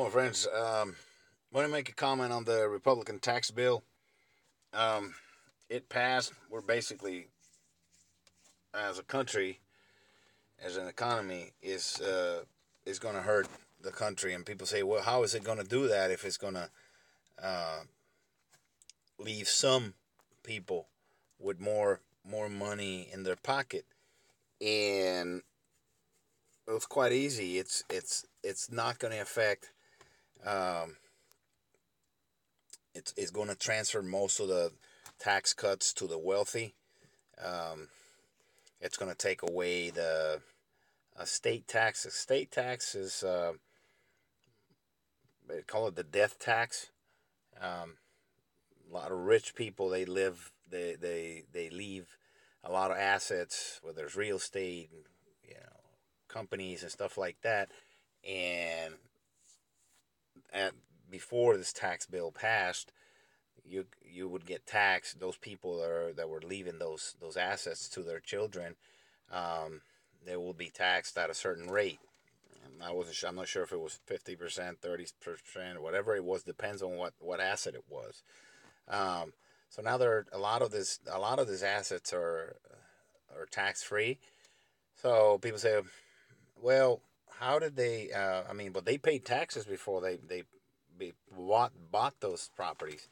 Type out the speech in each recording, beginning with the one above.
my friends. Want to make a comment on the Republican tax bill. Um, it passed. We're basically, as a country, as an economy, is going to hurt the country. And people say, well, how is it going to do that if it's going to uh, leave some people with more money in their pocket? And it's quite easy. It's not going to affect. Um, it's going to transfer most of the tax cuts to the wealthy. Um, it's going to take away the state tax. State tax is they call it the death tax. Um, a lot of rich people they leave a lot of assets, whether it's real estate, companies and stuff like that. And at before this tax bill passed, you would get taxed. Those people that were leaving those assets to their children, um, they will be taxed at a certain rate. And I'm not sure if it was 50%, 30%, whatever it was. Depends on what asset it was. Um, so now there are a lot of these assets are tax free. So people say, well, how did they? I mean, but they paid taxes before they bought those properties.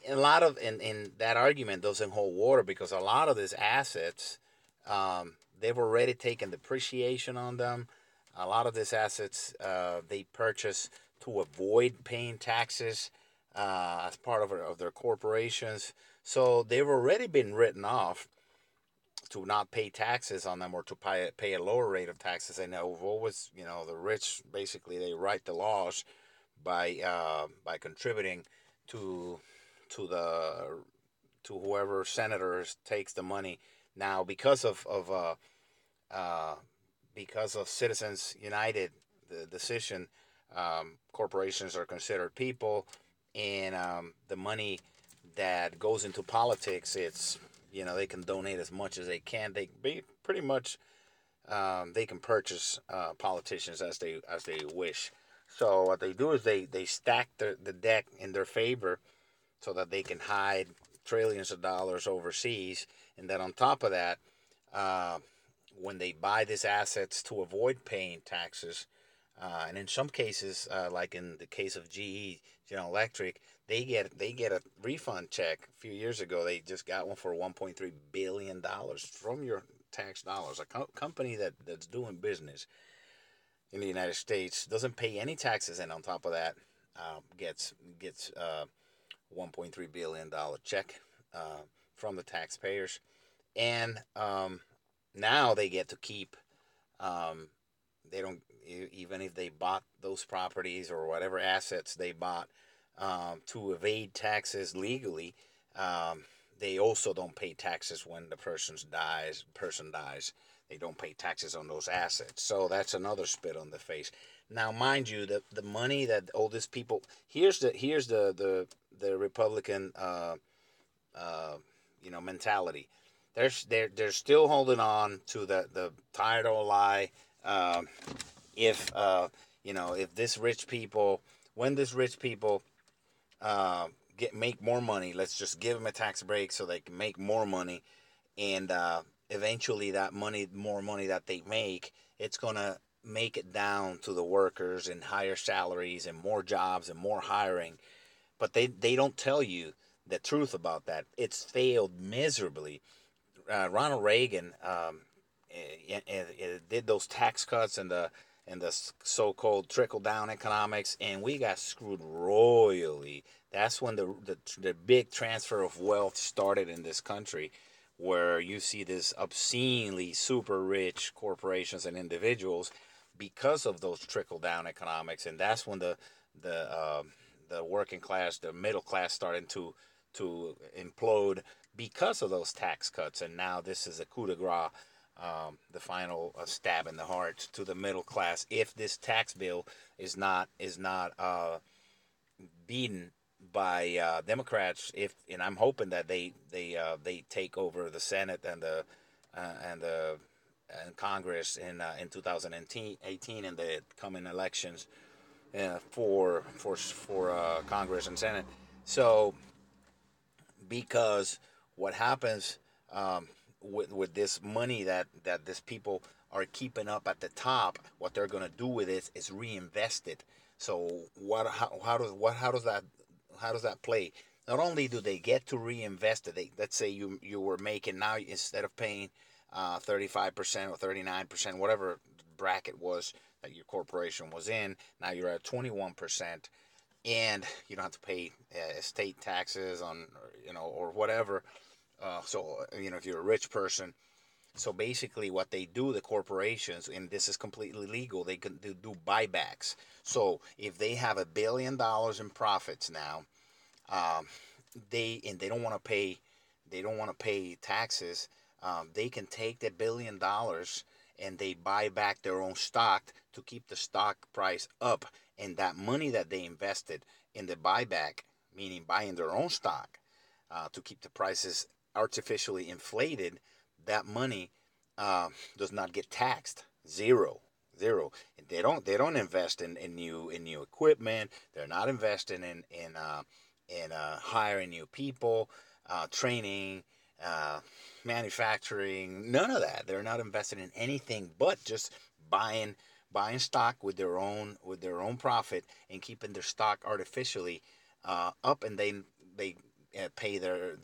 A lot of in that argument doesn't hold water because a lot of these assets, they've already taken depreciation on them. A lot of these assets they purchase to avoid paying taxes as part of their corporations. So they've already been written off to not pay taxes on them or to pay a lower rate of taxes. And always, the rich basically they write the laws by contributing to to the to whoever senators takes the money. Now, uh, because of Citizens United, the decision, corporations are considered people, and the money that goes into politics, it's they can donate as much as they can. They be pretty much they can purchase politicians as they wish. So what they do is they stack the deck in their favor so that they can hide trillions of dollars overseas. And then on top of that, uh, when they buy these assets to avoid paying taxes, and in some cases, like in the case of GE, General Electric, they get a refund check. A few years ago, they just got one for $1.3 billion from your tax dollars. A company that's doing business in the United States doesn't pay any taxes, and on top of that, gets $1.3 billion check from the taxpayers, and now they get to keep. Um, they don't even if they bought those properties or whatever assets they bought to evade taxes legally. Um, they also don't pay taxes when the person dies. They don't pay taxes on those assets. So that's another spit on the face. Now, mind you, the money that all these people here's the Republican uh, mentality. They're still holding on to the tired old lie. Um, if if this rich people when this rich people uh, get make more money, let's just give them a tax break so they can make more money, and eventually that more money that they make, it's gonna make it down to the workers and higher salaries and more jobs and more hiring. But they don't tell you the truth about that. It's failed miserably. Ronald Reagan did those tax cuts and the so-called trickle-down economics, and we got screwed royally. That's when the big transfer of wealth started in this country, where you see this obscenely super rich corporations and individuals because of those trickle-down economics, and that's when the working class, the middle class, started to implode because of those tax cuts. And now this is a coup de grace, the final stab in the heart to the middle class. If this tax bill is not beaten by Democrats, if and I'm hoping that they take over the Senate and Congress in 2018 in the coming elections. for Congress and Senate. So because what happens with this money that these people are keeping up at the top, what they're going to do with it is reinvest it. So how does that play? Not only do they get to reinvest it, let's say you were making, now instead of paying 35% or 39%, whatever bracket was that your corporation was in, now you're at 21%, and you don't have to pay estate taxes on, or whatever. So if you're a rich person, so basically what they do, the corporations, and this is completely legal, they can do buybacks. So if they have $1 billion in profits now, um, they don't want to pay, taxes. They can take the $1 billion and they buy back their own stock to keep the stock price up, and that money that they invested in the buyback, meaning buying their own stock, to keep the prices artificially inflated, that money does not get taxed. Zero. Zero. They don't invest in new equipment. They're not investing in hiring new people, training, uh, manufacturing. None of that. They're not investing in anything but just buying stock with their own profit, and keeping their stock artificially up, and they pay their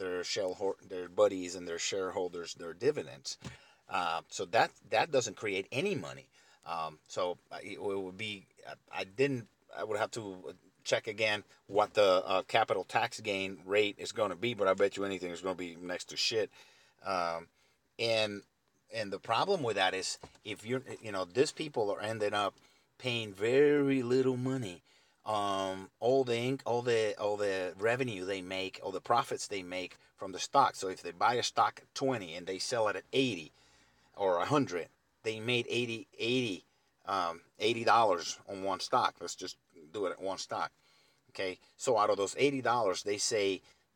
buddies and their shareholders their dividends. So that doesn't create any money. So it would be, I didn't I would have to check again what the capital tax gain rate is going to be, but I bet you anything is going to be next to shit. Um, and and the problem with that is, if these people are ending up paying very little money. All the revenue they make, all the profits they make from the stock. So if they buy a stock at 20 and they sell it at 80 or 100, they made $80 on one stock. Let's just do it at one stock. Okay, so out of those $80,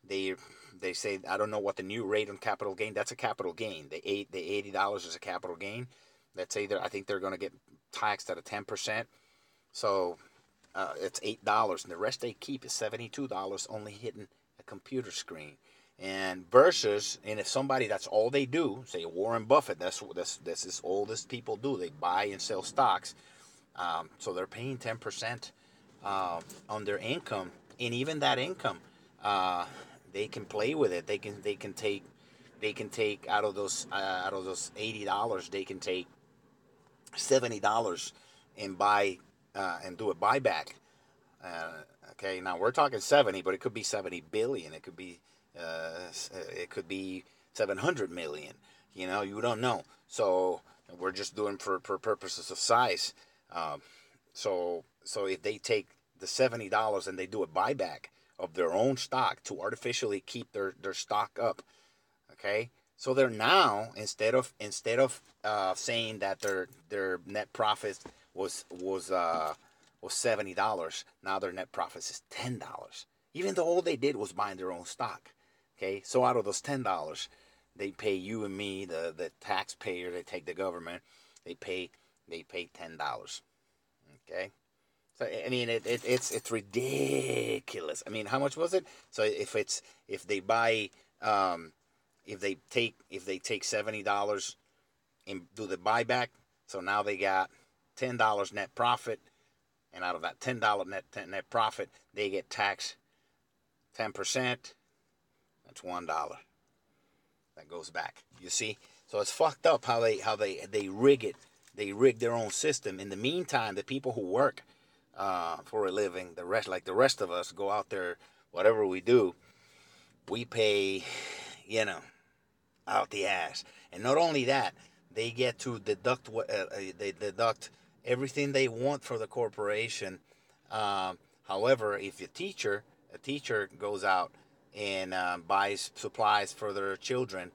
they they say, I don't know what the new rate on capital gain. That's a capital gain. The $80 is a capital gain. Let's say I think they're going to get taxed at a 10%. So it's $8, and the rest they keep is $72, only hitting a computer screen. And if somebody, that's all they do, say Warren Buffett, that's is all this people do. They buy and sell stocks. So they're paying 10% on their income, and even that income, uh, they can play with it. They can take out of those $80, they can take $70 and buy and do a buyback. Uh, okay, now we're talking 70, but it could be 70 billion. It could be 700 million. You don't know. So we're just doing for purposes of size. Um, so if they take the $70 and they do a buyback of their own stock to artificially keep their stock up, okay. So they're now, instead of saying that their net profit was $70, now their net profit is $10, even though all they did was buying their own stock. Okay, so out of those $10, they pay you and me, the taxpayer. They take the government. They pay $10. Okay, so I mean it's ridiculous. I mean, how much was it? So if they buy if they take $70 and do the buyback, so now they got $10 net profit, and out of that $10 net profit, they get taxed 10%. That's $1 that goes back. You see, so it's fucked up how they rig it. They rig their own system. In the meantime, the people who work for a living, the rest of us, go out there, whatever we do, we pay, you know, out the ass. And not only that, they get to deduct they deduct everything they want for the corporation. However, if a teacher goes out and buys supplies for their children,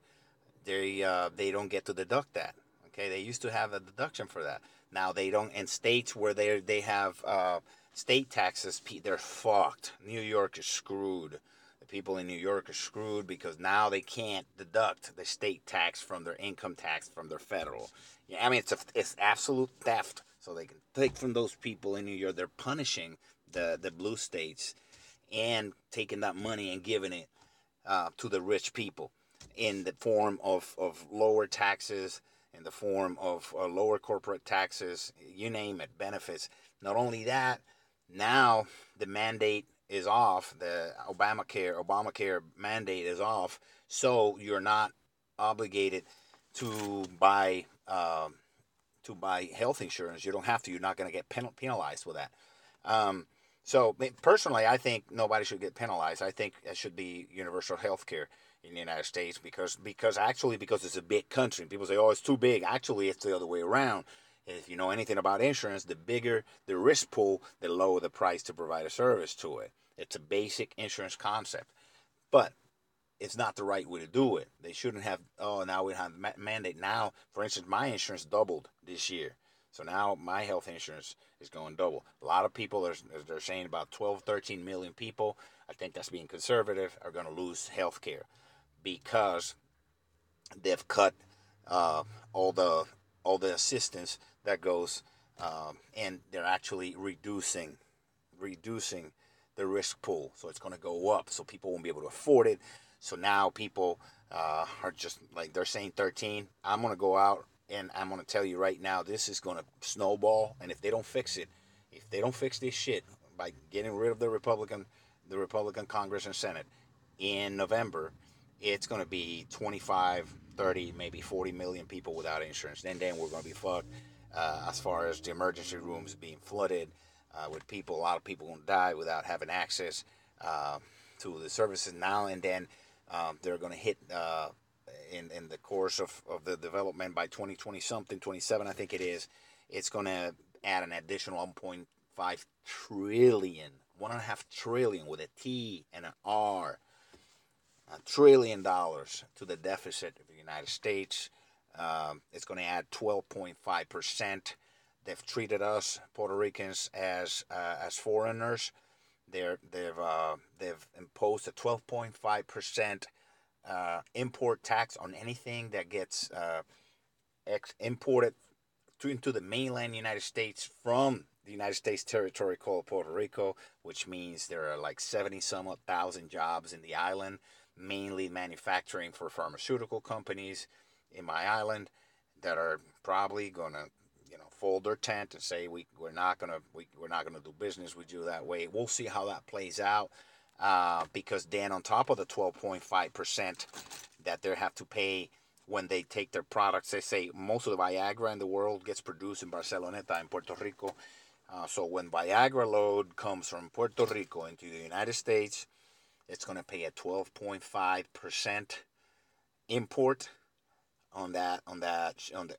they don't get to deduct that. Okay, they used to have a deduction for that. Now they don't. In states where they have state taxes, they're fucked. New York is screwed. The people in New York are screwed because now they can't deduct the state tax from their income tax from their federal. Yeah, I mean it's absolute theft So they can take from those people in New York. They're punishing the blue states and taking that money and giving it to the rich people in the form of lower taxes, in the form of lower corporate taxes, you name it, benefits. Not only that, now the mandate is off. The Obamacare mandate is off, so you're not obligated to buy health insurance. You don't have to. You're not going to get penalized with that. So personally, I think nobody should get penalized. I think it should be universal health care in the United States because it's a big country. People say, oh, it's too big. Actually, it's the other way around. If you know anything about insurance, the bigger the risk pool, the lower the price to provide a service to it. It's a basic insurance concept. But it's not the right way to do it. They shouldn't have, oh, now we have mandate. Now, for instance, my insurance doubled this year. So now my health insurance is going double. A lot of people, they're saying about 12, 13 million people, I think that's being conservative, are going to lose health care because they've cut all the assistance that goes, and they're actually reducing the risk pool. So it's going to go up. So people won't be able to afford it. So now people are just like, they're saying 13. I'm going to go out and I'm going to tell you right now, this is going to snowball. And if they don't fix it, if they don't fix this shit by getting rid of the Republican Congress and Senate in November, it's going to be 25, 30, maybe 40 million people without insurance. Then we're going to be fucked as far as the emergency rooms being flooded with people. A lot of people going to die without having access to the services now. And then they're going to hit in the course of the development by 2020 something, 27 I think it is. It's going to add an additional 1.5 trillion, 1.5 trillion with a T and an R, $1 trillion to the deficit of the United States. It's going to add 12.5%. They've treated us Puerto Ricans as foreigners. They've imposed a 12.5% import tax on anything that gets imported into the mainland United States from the United States territory called Puerto Rico, which means there are like 70 some odd thousand jobs in the island, mainly manufacturing for pharmaceutical companies in my island that are probably gonna, fold their tent and say we're not gonna do business with you that way. We'll see how that plays out, because then on top of the 12.5% that they have to pay when they take their products, they say most of the Viagra in the world gets produced in Barceloneta in Puerto Rico. So when Viagra load comes from Puerto Rico into the United States, it's going to pay a 12.5% import on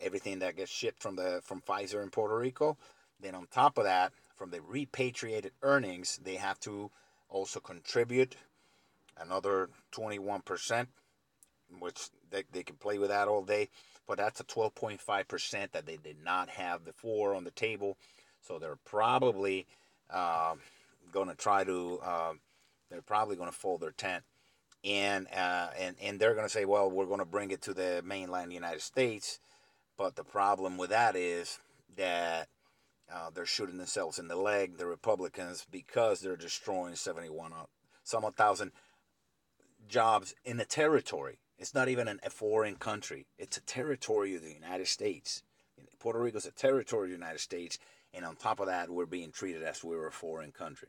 everything that gets shipped from Pfizer in Puerto Rico. Then on top of that, from the repatriated earnings, they have to also contribute another 21%, which they can play with that all day. But that's a 12.5% that they did not have before on the table. So they're probably going to try to they're probably going to fold their tent, and they're going to say, well, we're going to bring it to the mainland United States. But the problem with that is that they're shooting themselves in the leg, the Republicans, because they're destroying 71 some odd thousand jobs in the territory. It's not even a foreign country. It's a territory of the United States. Puerto Rico is a territory of the United States, and on top of that, we're being treated as we're a foreign country.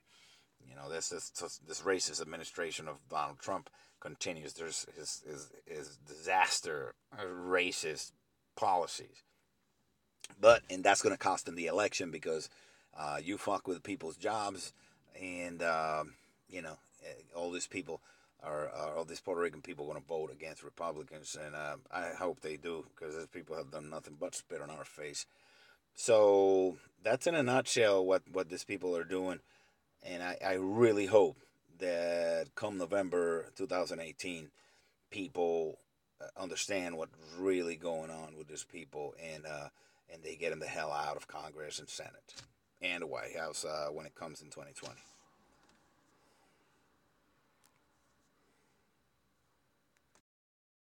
This racist administration of Donald Trump continues. There's his disaster, racist policies. And that's going to cost them the election because you fuck with people's jobs, and all these people all these Puerto Rican people are going to vote against Republicans, and I hope they do because these people have done nothing but spit on our face. So that's in a nutshell what these people are doing, and I really hope that come November 2018, people understand what's really going on with these people, and they get them the hell out of Congress and Senate and the White House when it comes in 2020.